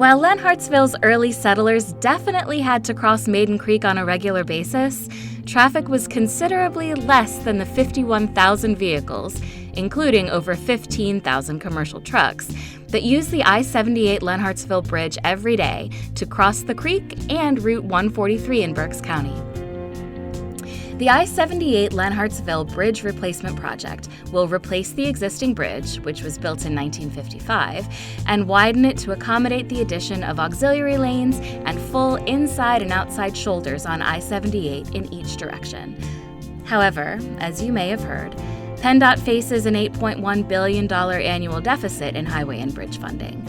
While Lenhartsville's early settlers definitely had to cross Maiden Creek on a regular basis, traffic was considerably less than the 51,000 vehicles, including over 15,000 commercial trucks, that use the I-78 Lenhartsville Bridge every day to cross the creek and Route 143 in Berks County. The I-78 Lenhartsville Bridge Replacement Project will replace the existing bridge, which was built in 1955, and widen it to accommodate the addition of auxiliary lanes and full inside and outside shoulders on I-78 in each direction. However, as you may have heard, PennDOT faces an $8.1 billion annual deficit in highway and bridge funding.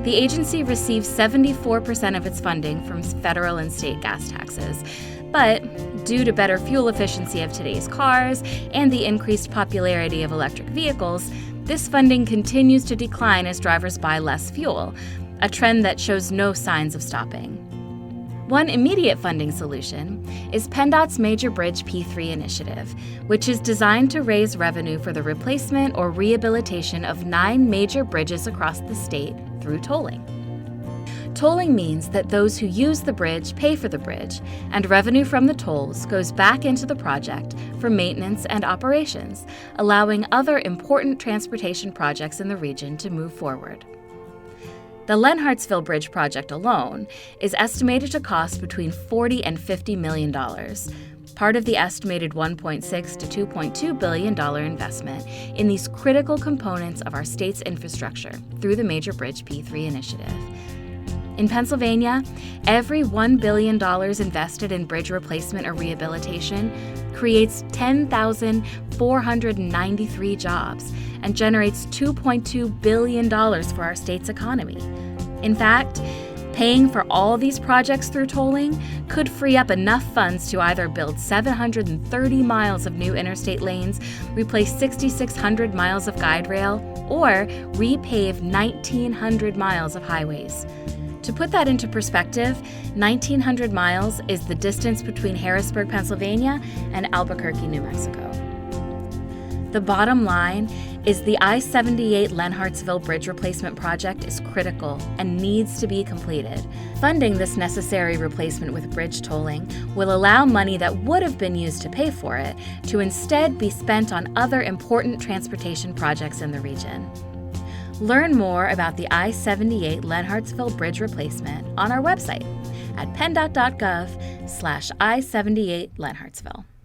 The agency receives 74% of its funding from federal and state gas taxes, but due to better fuel efficiency of today's cars and the increased popularity of electric vehicles, this funding continues to decline as drivers buy less fuel, a trend that shows no signs of stopping. One immediate funding solution is PennDOT's Major Bridge P3 initiative, which is designed to raise revenue for the replacement or rehabilitation of 9 major bridges across the state through tolling. Tolling means that those who use the bridge pay for the bridge, and revenue from the tolls goes back into the project for maintenance and operations, allowing other important transportation projects in the region to move forward. The Lenhartsville Bridge project alone is estimated to cost between $40 and $50 million, part of the estimated $1.6 to $2.2 billion investment in these critical components of our state's infrastructure through the Major Bridge P3 initiative. In Pennsylvania, every $1 billion invested in bridge replacement or rehabilitation creates 10,493 jobs and generates $2.2 billion for our state's economy. In fact, paying for all these projects through tolling could free up enough funds to either build 730 miles of new interstate lanes, replace 6,600 miles of guide rail, or repave 1,900 miles of highways. To put that into perspective, 1,900 miles is the distance between Harrisburg, Pennsylvania, and Albuquerque, New Mexico. The bottom line is the I-78 Lenhartsville Bridge Replacement Project is critical and needs to be completed. Funding this necessary replacement with bridge tolling will allow money that would have been used to pay for it to instead be spent on other important transportation projects in the region. Learn more about the I-78 Lenhartsville Bridge Replacement on our website at penndot.gov/I-78 Lenhartsville.